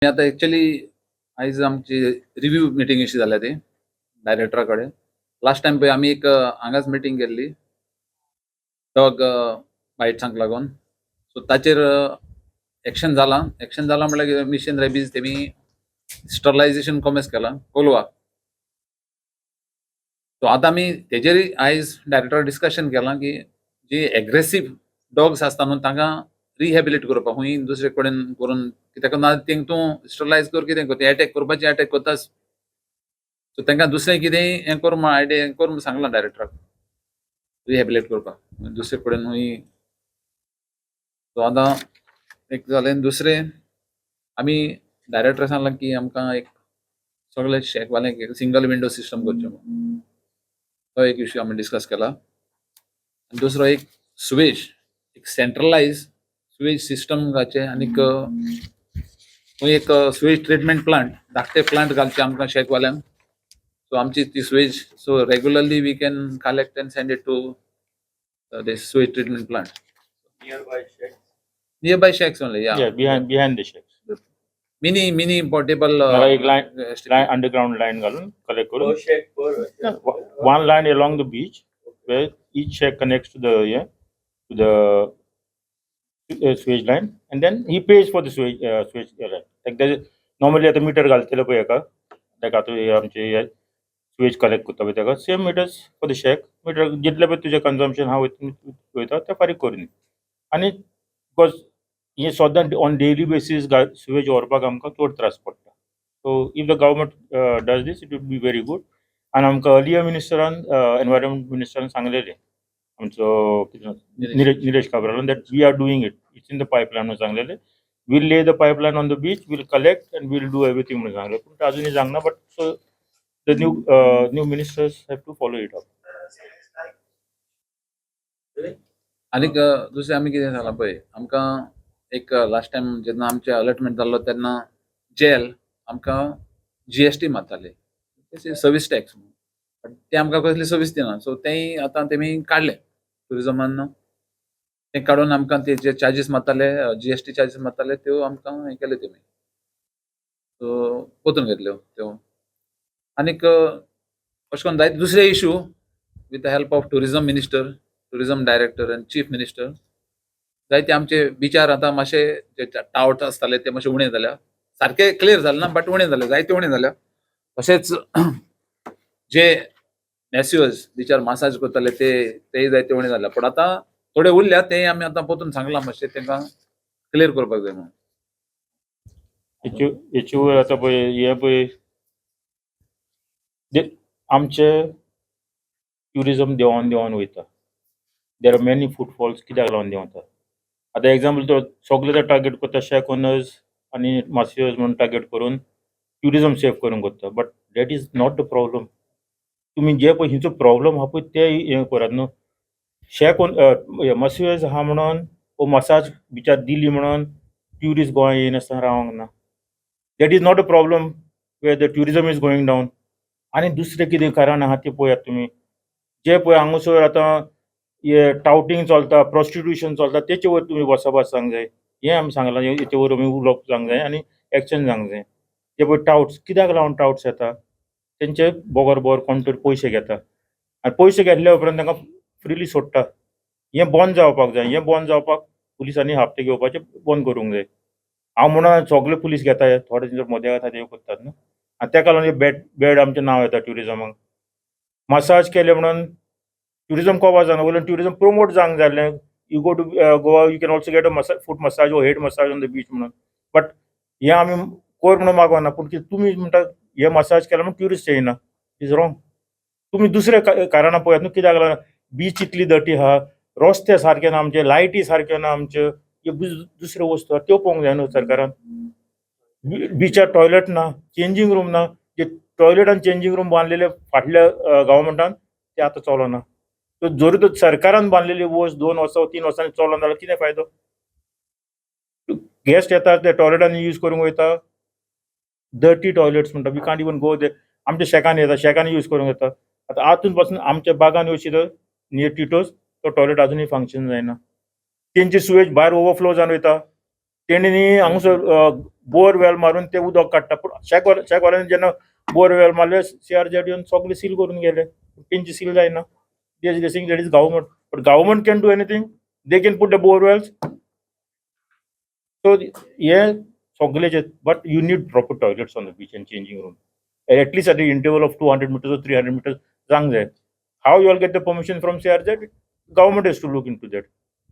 आता ऍक्च्युअली आयज आमची रिव्ह्यू मिटींग अशी जाल्या ती डायरेक्टरा कडेन. लास्ट टायम पळय आमी एक हांगाच मिटींग केल्ली डॉग बायट्सांक लागून. सो ताचेर एक्शन जालां. एक्शन जालां म्हळ्यार कितें मिशन रेबीज तेमी स्टरलायझेशन कॉमेस केलां कोलवा. सो आतां आमी तेजेरय आयज डायरेक्टर डिस्कशन केलां की जी एग्रेसीव डॉग्स आसता न्हू तांकां रिहॅबिलिट करपाक खूंय दुसरे कडेन करून कित्याक ना तेंक तूं स्टरलायज कर कितें कर ते अटॅक करपाचे अटॅक करताच. सो तांकां दुसरें कितेंय हें कर म्हण आयडिया हें कर म्हण सांगलां डायरेक्टराक रिहॅबिलिट करपाक दुसरे कडेन खूंय. सो आतां एक जालें. दुसरें आमी डायरेक्टर सांगलां की आमकां एक सगळे शेकवाल्यांक एक सिंगल विंडो सिस्टम करचें म्हणून. तो एक इश्यू आमी डिस्कस केला. आनी दुसरो एक सुवेज एक सेंट्रलायज सुवेज सिस्टम घालचें आनीक खंय एक सुवेज ट्रीटमेंट प्लांट धाकटे प्लांट घालचे आमकां शेकवाल्यांक. सो आमची ती sewage so regularly we can collect and send it to this sewage treatment plant nearby shacks only. Yeah, behind the shacks. Mini portable मला एक line underground line घालून collect करून. Yeah, one line along the beach where each shack connects to the sewage line, and then he pays for the sewage line. Like there normally आता metre घालतले पळय एका लायक आता आमचे sewage collect करता पळय तेका same meters for the shack. Meter जितले पळय तुझे consumption हा वयता ते फारीक करून. आनी बिकॉज हे सद्दां ऑन डेली बेसीस sewage व्हरपाक आमकां चड त्रास पडटा. So if the government does this it would be very good. आनी आमकां अर्लियर मिनिस्टरान एनवायरमेंट मिनिस्टरान सांगलेलें आमचो निलेश काब्रालान that we are doing it. It's in the pipeline म्हणून सांगलेलें. We'll lay the pipeline on the beach, we'll collect and we'll do everything म्हणून सांगलें. पूण ते अजुनूय जावंक ना. But so the new ministers have to follow it up. आनीक दुसरें आमी कितें सांगलां पळय आमकां एक लास्ट टायम जेन्ना आमचे अलॉटमेंट जाल्लो तेन्ना जेल आमकां GST मारताले सर्वीस टॅक्स. बट ते आमकां कसली सर्वीस दिना. सो तेंय आतां तेमी काडले टुरिजमान. ते काडून आमकां ते जे चार्जीस मारताले GST चार्जीस मारताले त्यो आमकां हें केले तेमी. सो पोतून घेतल्यो त्यो. आनीक अशें करून जायते दुसरे issue with the help of tourism minister, tourism director and chief minister जायते आमचे बिचार आतां मातशे जे टावट आसताले ते मातशे उणे जाल्या. सारके क्लियर जाले ना बट उणे जाले, जायते उणे जाल्या. तशेंच जे मॅस्युअर्स बिचार मसाज करताले तेय जायते उणे जाल्या. पूण आतां थोडे उरल्या ते आमी आतां पोतून सांगलां मातशें तेंकां क्लियर करपाक जाय म्हणून. हेचे वयर आतां पळय हे पळय आमचे ट्युरिजम देंवोन वयता. देर आर मेनी फुटफॉल्स कित्याक लागून देंवता. आतां एग्जाम्पल तो सगळे ते टार्गेट करता शॅक ओनर्स आनी मास्युअर्स म्हणून टार्गेट करून ट्युरिजम सेफ करूंक करता. But that is not the problem. तुमी जे पळय हिचो प्रॉब्लम आहा पळय ते हें करात न्हू. शॅक मास्युअर्स आहा म्हणून वो मसाज बिचार दिली म्हणून ट्युरिस्ट गोंया येयनासतना रावंक ना. That is not a problem where the tourism is going down. आनी दुसरें कितें कारण आहा तें पळयात तुमी. जे पळय हांगासर आतां हे टावटींग चलता, प्रॉस्टिट्युशन चलता तेचे वयर तुमी वचपास सांगूंक जाय. हें आमी सांगलां हेचे वयर आमी उलोवप जावंक जाय आनी एक्शन जावंक जाय. जे पळय टावट्स कित्याक लागून टावट्स येता तेंचे बोगर कोण तरी पयशे घेता आनी पयशे घेतल्या उपरांत तांकां फ्रिली सोडटा. हें बंद जावपाक जाय. हें बंद जावपाक पुलिसांनी हप्ते घेवपाचे बंद करूंक जाय. हांव म्हणना सगळे पुलीस घेता थोडे तेंचो मदें येता ते करतात न्हू. आनी तेका लागून बॅड आमचें नांव येता ट्युरिजमाक. मसाज केले म्हणून ट्युरिजम कवर जायना. वयल्यान ट्युरिजम प्रमोट जावंक जाय आसलें. You go to Goa you can also get a foot massage ओ head massage on the beach म्हणून. बट हें आमी कर म्हणून मागना. पूण तुमी म्हणटा हे मसाज केला म्हणून ट्युरिस्ट येयना. Is wrong. तुमी दुसरे कारणां पळयात न्हू कित्याक लागून. बीच इतली डर्टी आहा, रस्ते सारके ना आमचे, लायटी सारक्यो ना आमच्यो. ह्यो दुसऱ्यो वस्तू आहा त्यो पळोवंक जाय न्हू सरकारान. बिचार टॉयलेट ना, चेंजींग रूम ना. जे टॉयलेट आनी चेंजींग रूम बांदलेले फाटल्या गव्हर्मेंटान ते आतां चलना. जर तर सरकारान बांदलेली वस्त 2 वर्सां 3 वर्सांनी चलना जाल्यार कितें फायदो. गेस्ट येता ते टॉयलेटांनी यूज करूंक वयता. डर्टी टॉयलेट्स म्हणटा वी कांट इवन गो दे. आमच्या शेकांनी येता शेकांनी यूज करूंक येता. आतां आतून पासून आमच्या बागान येवची तर नियर टिटोस तो टॉयलेट अजुनूय फंक्शन जायना. तेंची सुवेज भायर ओवरफ्लो जावन वयता. तेणी हांगसर बोरवेल मारून ते उदक काडटा. पूण शेकवाल्यांनी जेन्ना बोरवेल मारले CRZ येवन सगळे सील करून गेले. तेंची सील जायना. They are guessing that is government. But government can do anything. They can put the borewells. So yeah, सगळेचे. But you need proper toilets on the beach and changing room. At least at the interval of 200 meters or 300 meters. जांक जाय. How you all get the permission from CRZ? Government has to look into that.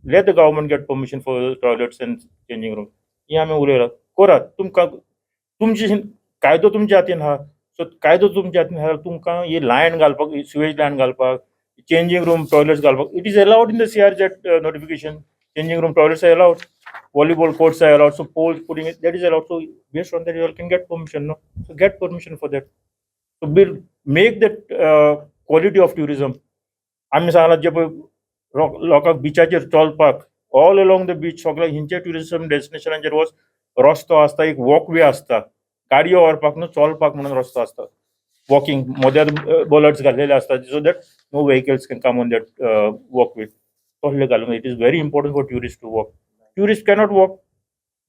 Let the government get permission for toilets and changing room. हे आमी उलयला. करात. तुमकां तुमची कायदो तुमच्या हातीन आहा. सो कायदो तुमच्या हातीन आहा. तुमकां ही लायन घालपाक, सिवेज लायन घालपाक, changing room toilets घालपाक. It is allowed in the CRZ notification. Changing room toilets are allowed. Volleyball courts are allowed. So poles putting it, that is allowed. So based on that, you all can get permission, no? So get permission for that. So make that quality of tourism. आम्ही सांगला जे पळय लोकांक बिचाचेर चलपाक all along the beach सगळ्या हिंचे tourism डेस्टिनेशनांचेर रस्तो आसता, एक walkway आसता, गाडयो व्हरपाक न्हू चलपाक म्हणून रस्तो आसता, वॉकिंग मद्यार बॉलर्स घाल्लेले आसता so that no vehicles can come on that walkway. तसले घालून it is very important for tourist to walk. Tourists cannot walk.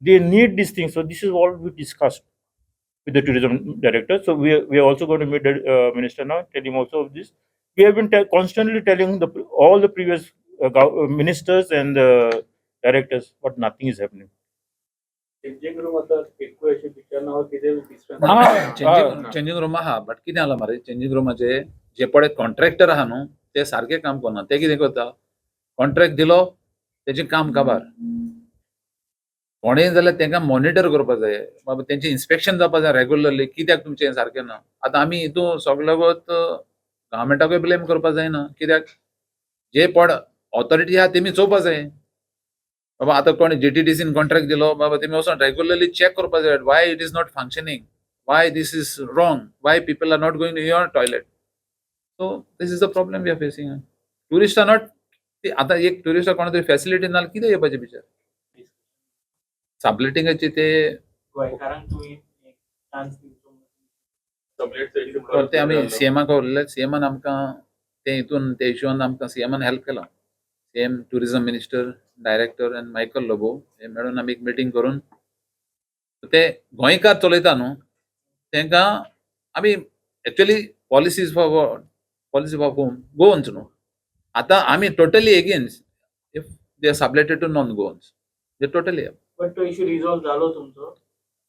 They need these things. So this is all we discussed with the tourism director. So we are also going to meet the minister now, tell him also of this. We have been constantly telling all the previous ministers and directors, but nothing is happening. Changing room आहा but कितें जाला मरे changing रूमाचे जे पळय contractor आहा न्हू ते सारखे काम करना. ते कितें करता कॉन्ट्रॅक्ट दिलो तेजें काम काबार. कोणेय जाल्यार तांकां मॉनिटर करपाक जाय बाबा तेंचें इन्स्पेक्शन जावपाक जाय रेग्युलरली कित्याक तुमचें हें सारकें ना. आतां आमी हितून सगळ्यागत गव्हर्मेंटाकूय ब्लेम करपाक जायना कित्याक जे पड ऑथॉरिटी आहा तेमी चोवपाक जाय. बाबा आतां कोणी JTDCन कॉन्ट्रॅक्ट दिलो बाबा तेमी वचोन रेग्युलरली चॅक करपाक जाय why it is not functioning, why this is wrong, why people are not going to your toilet. So this is the problem we are facing. Tourist are not आतां एक ट्युरिस्टाक कोणा तरी facility ना कितें येवपाचें बिचार. सबलेटिंगाचे ते ते आमी CMाक उरले. CMान आमकां ते हितून ते इशून आमकां CMान हेल्प केला. CM टुरिझम मिनिस्टर डायरेक्टर आनी मायकल लोबो हे मेळून आमी एक मिटींग करून ते गोंयकार चलयता न्हू तांकां आमी एक्चुअली पॉलिसी फॉर गोवन्स न्हू. आतां आमी totally against if they are subletted to non Goans they totally. But तो इशू रिझॉल्व जालो तुमचो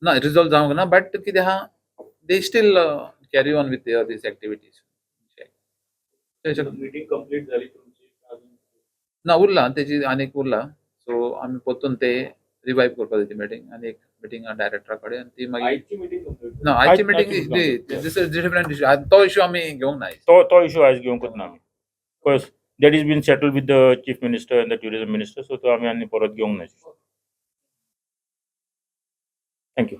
ना रिझॉल्व जावंक ना बट कितें आहा they still carry on with these activities. Meeting complete झाली तुमची ना उरला तेजी आनीक उरला. सो आमी परतून ते रिवायव करपाक जाय ती मिटींग आनी एक मिटींग डायरेक्टरा कडेन आनी ती मागीर आयची मीटिंग कंप्लीट ना आयची आयची meeting meeting this is different issue. तो इशू आमी घेवंक ना. तो इशू आयज घेवंकूच ना आमी. Because that is been settled with the chief minister and the tourism minister. So तो आमी आनी परत घेवंक ना. Thank you.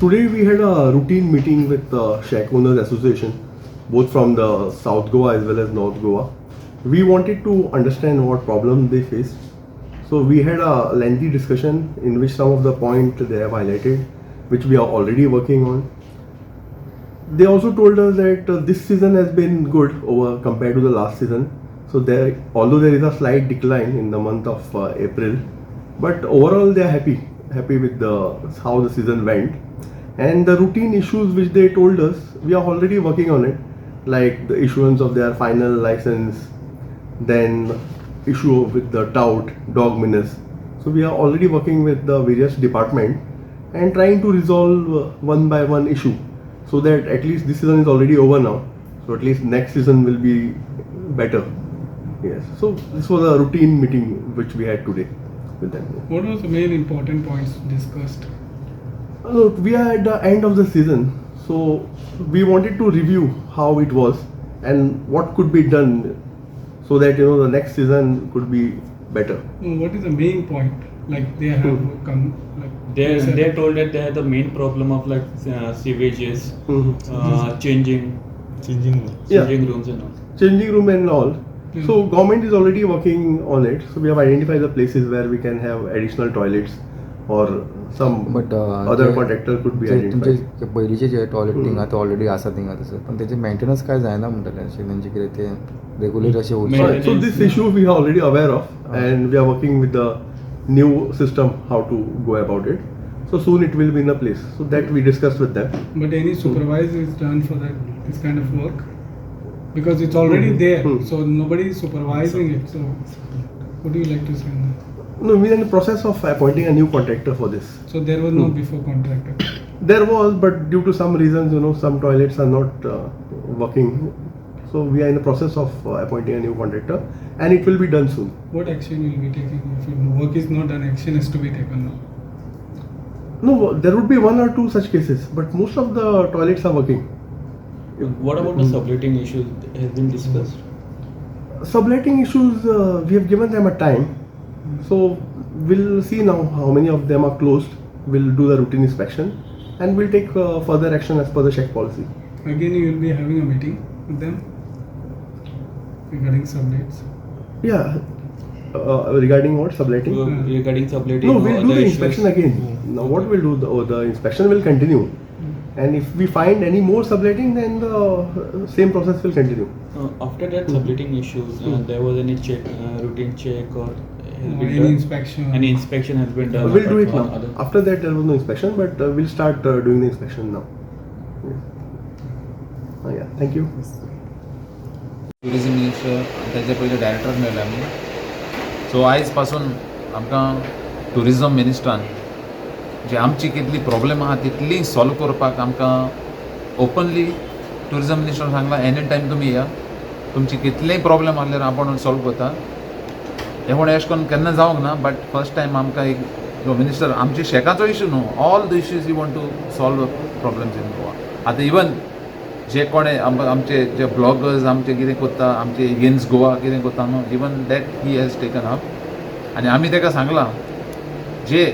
Today we had a routine meeting with the Shack Owners Association, both from the South Goa as well as North Goa. We wanted to understand what problems they face. So we had a lengthy discussion in which some of the points they have highlighted, which we are already working on. They also told us that this season has been good over compared to the last season. So although there is a slight decline in the month of April, but overall they are happy with how the season went. And the routine issues which they told us, we are already working on it, like the issuance of their final license, then issue with the tout, dog menace. So we are already working with the various departments and trying to resolve one by one issue, so that at least this season is already over now, so at least next season will be better. Yes, so this was a routine meeting which we had today with them. What was the main important points discussed? Look, we are at the end of the season, so we wanted to review how it was and what could be done so that the next season could be better. What is the main point? Like they have come, like They told that they had the main problem of like sewages, changing Yeah, rooms and all. changing room and all. So government is already working on it. So we have identified the places where we can have additional toilets or some other contractor could be identified. तुमचे पयलींचे जे toilet थिंगा आतां already आसा थिंगा तसो पण तेचे maintenance काय जायना म्हणटाले अशें तेंचे कितें ते रेगुलर अशें So this issue we are already aware of, and we are working with the new system how to go about it. So soon it will be in a place. So that we discussed with them. But any supervisor is done for that this kind of work because it's already there, so nobody is supervising it. So, what do you like to say on that? No, we are in the process of appointing a new contractor for this. So there was no before contractor. There was, but due to some reasons, some toilets are not working. So we are in the process of appointing a new contractor, and it will be done soon. What action will be taken if the work is not done? Action has to be taken now. No, there would be one or two such cases, but most of the toilets are working. What about the subletting issue has been discussed? Subletting issues, we have given them a time. So we'll see now how many of them are closed. We'll do the routine inspection, and we'll take further action as per the check policy. Again, you will be having a meeting with them regarding sublets. Yeah. Regarding what? Subletting? Regarding subletting? No, or we'll do other the issues? inspection again. Now what we'll do, the inspection will continue. And if we find any more subletting, then the same process will continue. After that subletting issues, there was any routine check or has been Any done? inspection? Any inspection has been done? We'll do it on now. other- After that, there was no inspection, but we'll start doing the inspection now. Yeah, thank you. Tourism minister त्याच्या पयलीं director मेळ्ळे आमी. सो आयज पासून आमकां tourism मिनिस्टरान जी आमची कितली problem आहा तितली सॉल्व करपाक आमकां ओपनली ट्युरिझम मिनिस्टरान सांगलां एनी टायम तुमी या, तुमची कितलेय प्रॉब्लेम आसल्यार आपण सॉल्व करता. हे म्हण अशें करून केन्ना जावंक ना, बट फर्स्ट टायम आमकां एक मिनिस्टर आमचे शेकाचो इशू न्हू, all the issues you want to solve problems in Goa. आतां इवन जे कोणे आमचे जे ब्लॉगर्स आमचे कितें करता, आमचे एगेन्स्ट गोवा कितें करता न्हू, even that he has taken up. आनी आमी ताका सांगलां जे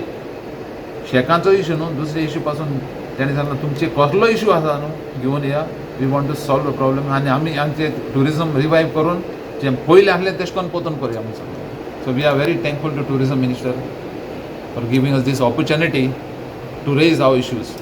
शेकाचो इशू न्हू, दुसरे इशू पासून ताणें सांगलां तुमचे कसलो इशू आसा न्हू घेवन या, we want to solve problem. आनी आमी आमचे ट्युरिझम रिवायव करून जे पयले आसलें तेश कोन्न पोतून करया म्हणून सांगलें. So we are very thankful to tourism minister for giving us this opportunity to raise our issues.